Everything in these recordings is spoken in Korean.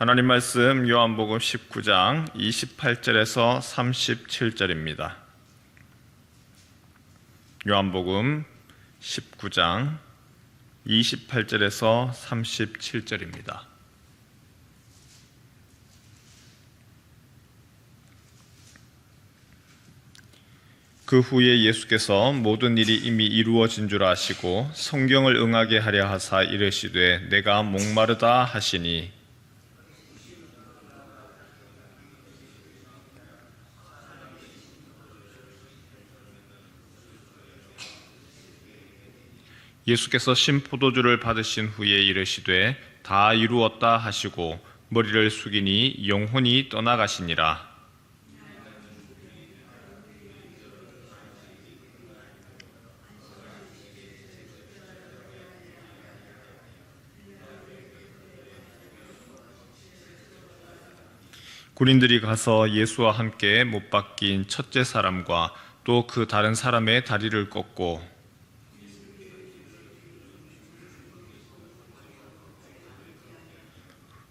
하나님 말씀 요한복음 19장 28절에서 37절입니다. 요한복음 19장 28절에서 37절입니다. 그 후에 예수께서 모든 일이 이미 이루어진 줄 아시고 성경을 응하게 하려 하사 이르시되 내가 목마르다 하시니 예수께서 신포도주를 받으신 후에 이르시되 다 이루었다 하시고 머리를 숙이니 영혼이 떠나가시니라. 군인들이 가서 예수와 함께 못 박힌 첫째 사람과 또 그 다른 사람의 다리를 꺾고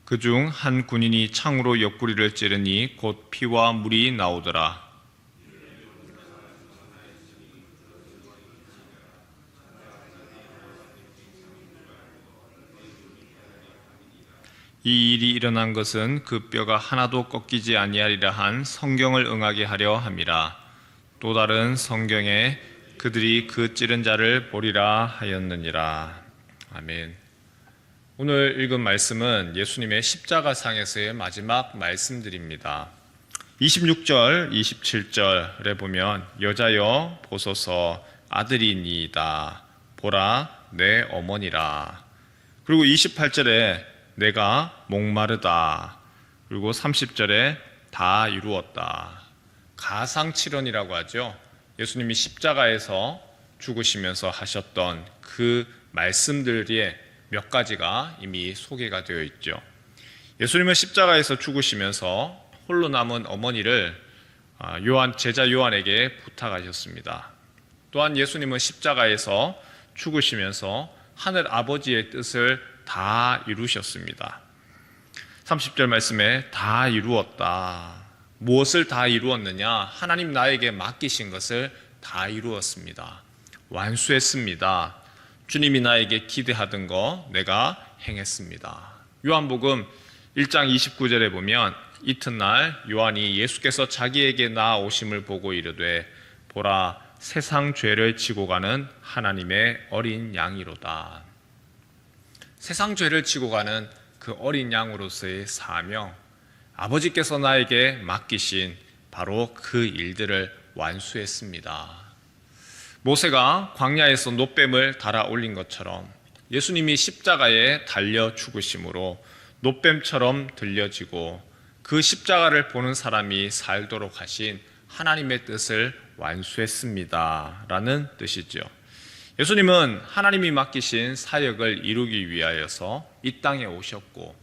그중 한 군인이 창으로 옆구리를 찌르니 곧 피와 물이 나오더라. 이 일이 일어난 것은 그 뼈가 하나도 꺾이지 아니하리라 한 성경을 응하게 하려 함이라. 또 다른 성경에 그들이 그 찌른 자를 보리라 하였느니라. 아멘. 오늘 읽은 말씀은 예수님의 십자가상에서의 마지막 말씀들입니다. 26절, 27절에 보면 여자여 보소서 아들이니이다. 보라 내 어머니라. 그리고 28절에 내가 목마르다. 그리고 30절에 다 이루었다. 가상칠언이라고 하죠. 예수님이 십자가에서 죽으시면서 하셨던 그 말씀들이 몇 가지가 이미 소개가 되어 있죠. 예수님은 십자가에서 죽으시면서 홀로 남은 어머니를 제자 요한에게 부탁하셨습니다. 또한 예수님은 십자가에서 죽으시면서 하늘 아버지의 뜻을 다 이루셨습니다. 30절 말씀에 다 이루었다. 무엇을 다 이루었느냐? 하나님 나에게 맡기신 것을 다 이루었습니다. 완수했습니다. 주님이 나에게 기대하던 거 내가 행했습니다. 요한복음 1장 29절에 보면 이튿날 요한이 예수께서 자기에게 나아오심을 보고 이르되 보라 세상 죄를 지고 가는 하나님의 어린 양이로다. 세상 죄를 지고 가는 그 어린 양으로서의 사명, 아버지께서 나에게 맡기신 바로 그 일들을 완수했습니다. 모세가 광야에서 놋뱀을 달아 올린 것처럼 예수님이 십자가에 달려 죽으심으로 놋뱀처럼 들려지고 그 십자가를 보는 사람이 살도록 하신 하나님의 뜻을 완수했습니다 라는 뜻이죠. 예수님은 하나님이 맡기신 사역을 이루기 위하여서 이 땅에 오셨고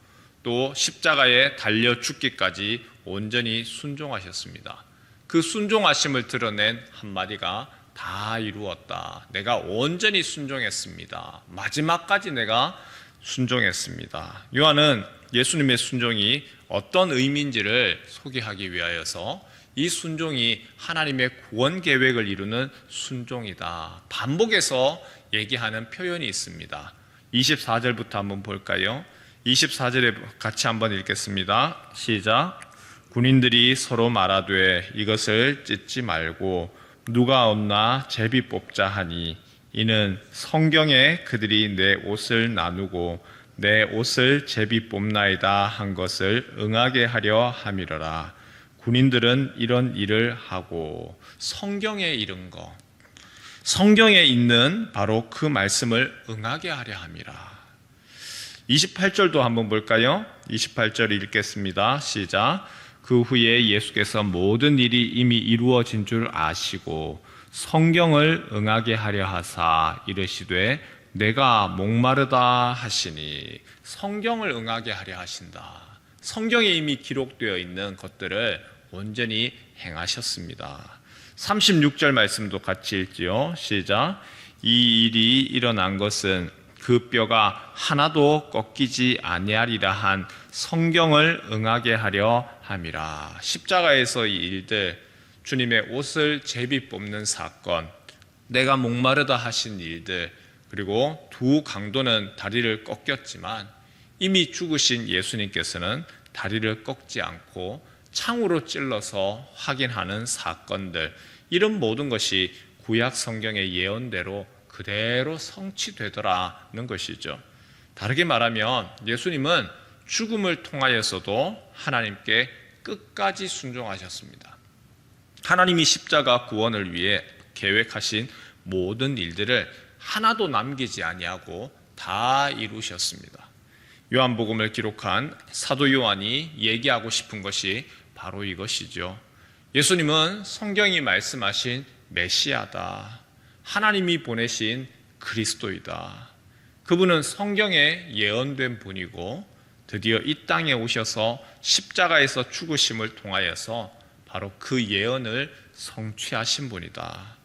또 십자가에 달려 죽기까지 온전히 순종하셨습니다. 그 순종하심을 드러낸 한마디가 다 이루었다. 내가 온전히 순종했습니다. 마지막까지 내가 순종했습니다. 요한은 예수님의 순종이 어떤 의미인지를 소개하기 위하여서 이 순종이 하나님의 구원 계획을 이루는 순종이다. 반복해서 얘기하는 표현이 있습니다. 24절부터 한번 볼까요? 24절에 같이 한번 읽겠습니다. 시작. 군인들이 서로 말하되 이것을 찢지 말고 누가 얻나 제비 뽑자 하니 이는 성경에 그들이 내 옷을 나누고 내 옷을 제비 뽑나이다 한 것을 응하게 하려 함이러라. 군인들은 이런 일을 하고 성경에 이른 것, 성경에 있는 바로 그 말씀을 응하게 하려 함이라. 28절도 한번 볼까요? 28절 읽겠습니다. 시작. 그 후에 예수께서 모든 일이 이미 이루어진 줄 아시고 성경을 응하게 하려 하사 이르시되 내가 목마르다 하시니 성경을 응하게 하려 하신다. 성경에 이미 기록되어 있는 것들을 온전히 행하셨습니다. 36절 말씀도 같이 읽지요. 시작. 이 일이 일어난 것은 그 뼈가 하나도 꺾이지 아니하리라 한 성경을 응하게 하려 함이라. 십자가에서 이 일들, 주님의 옷을 제비 뽑는 사건, 내가 목마르다 하신 일들, 그리고 두 강도는 다리를 꺾였지만 이미 죽으신 예수님께서는 다리를 꺾지 않고 창으로 찔러서 확인하는 사건들, 이런 모든 것이 구약 성경의 예언대로 그대로 성취되더라는 것이죠. 다르게 말하면 예수님은 죽음을 통하여서도 하나님께 끝까지 순종하셨습니다. 하나님이 십자가 구원을 위해 계획하신 모든 일들을 하나도 남기지 아니하고 다 이루셨습니다. 요한복음을 기록한 사도 요한이 얘기하고 싶은 것이 바로 이것이죠. 예수님은 성경이 말씀하신 메시아다. 하나님이 보내신 그리스도이다. 그분은 성경에 예언된 분이고 드디어 이 땅에 오셔서 십자가에서 죽으심을 통하여서 바로 그 예언을 성취하신 분이다.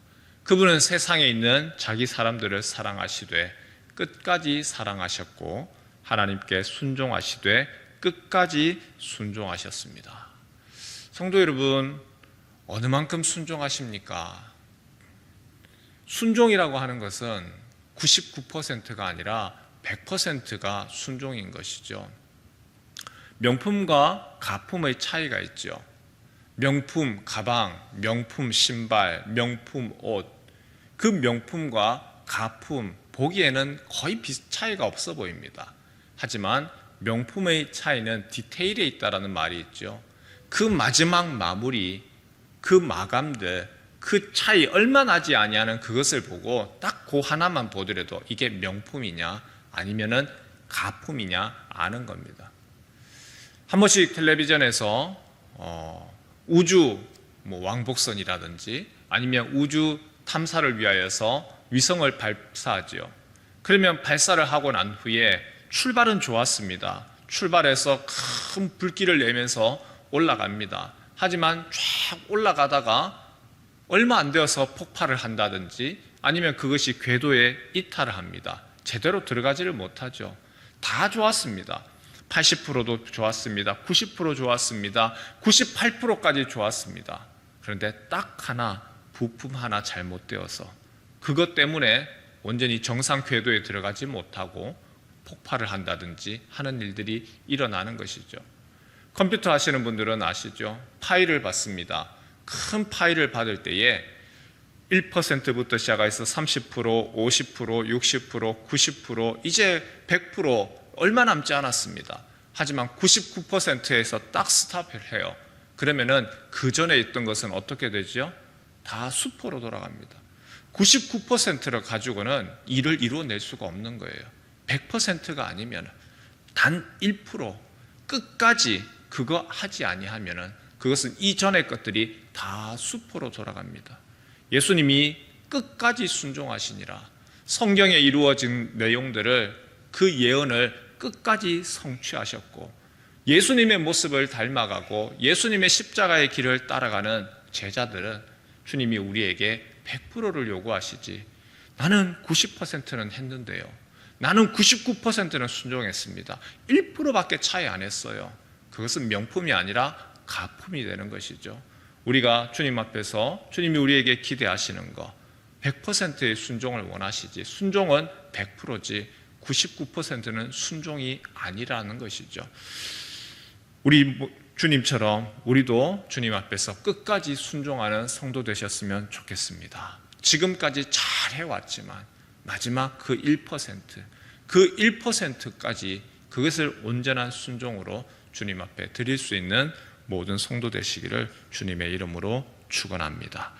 그분은 세상에 있는 자기 사람들을 사랑하시되 끝까지 사랑하셨고 하나님께 순종하시되 끝까지 순종하셨습니다. 성도 여러분, 어느 만큼 순종하십니까? 순종이라고 하는 것은 99%가 아니라 100%가 순종인 것이죠. 명품과 가품의 차이가 있죠. 명품 가방, 명품 신발, 명품 옷, 그 명품과 가품 보기에는 거의 차이가 없어 보입니다. 하지만 명품의 차이는 디테일에 있다라는 말이 있죠. 그 마지막 마무리, 그 마감들, 그 차이 얼마 나지 아니하는 그것을 보고 딱 그 하나만 보더라도 이게 명품이냐 아니면은 가품이냐 아는 겁니다. 한 번씩 텔레비전에서 우주 왕복선이라든지 아니면 우주 탐사를 위하여서 위성을 발사하죠. 그러면 발사를 하고 난 후에 출발은 좋았습니다. 출발해서 큰 불길을 내면서 올라갑니다. 하지만 쫙 올라가다가 얼마 안 되어서 폭발을 한다든지 아니면 그것이 궤도에 이탈을 합니다. 제대로 들어가지를 못하죠. 다 좋았습니다. 80%도 좋았습니다. 90% 좋았습니다. 98%까지 좋았습니다. 그런데 딱 하나, 부품 하나 잘못되어서 그것 때문에 온전히 정상 궤도에 들어가지 못하고 폭발을 한다든지 하는 일들이 일어나는 것이죠. 컴퓨터 하시는 분들은 아시죠? 파일을 받습니다. 큰 파일을 받을 때에 1%부터 시작해서 30%, 50%, 60%, 90%, 이제 100% 얼마 남지 않았습니다. 하지만 99%에서 딱 스탑을 해요. 그러면은 그 전에 있던 것은 어떻게 되죠? 다 수포로 돌아갑니다. 99%를 가지고는 일을 이루어낼 수가 없는 거예요. 100%가 아니면 단 1% 끝까지 그거 하지 아니하면은 그것은 이전의 것들이 다 수포로 돌아갑니다. 예수님이 끝까지 순종하시니라. 성경에 이루어진 내용들을 그 예언을 끝까지 성취하셨고 예수님의 모습을 닮아가고 예수님의 십자가의 길을 따라가는 제자들은 주님이 우리에게 100%를 요구하시지 나는 90%는 했는데요. 나는 99%는 순종했습니다. 1%밖에 차이 안 했어요. 그것은 명품이 아니라 가품이 되는 것이죠. 우리가 주님 앞에서 주님이 우리에게 기대하시는 거 100%의 순종을 원하시지 순종은 100%지 99%는 순종이 아니라는 것이죠. 우리 주님처럼 우리도 주님 앞에서 끝까지 순종하는 성도 되셨으면 좋겠습니다. 지금까지 잘 해왔지만 마지막 그 1%, 그 1%까지 그것을 온전한 순종으로 주님 앞에 드릴 수 있는 모든 성도 되시기를 주님의 이름으로 축원합니다.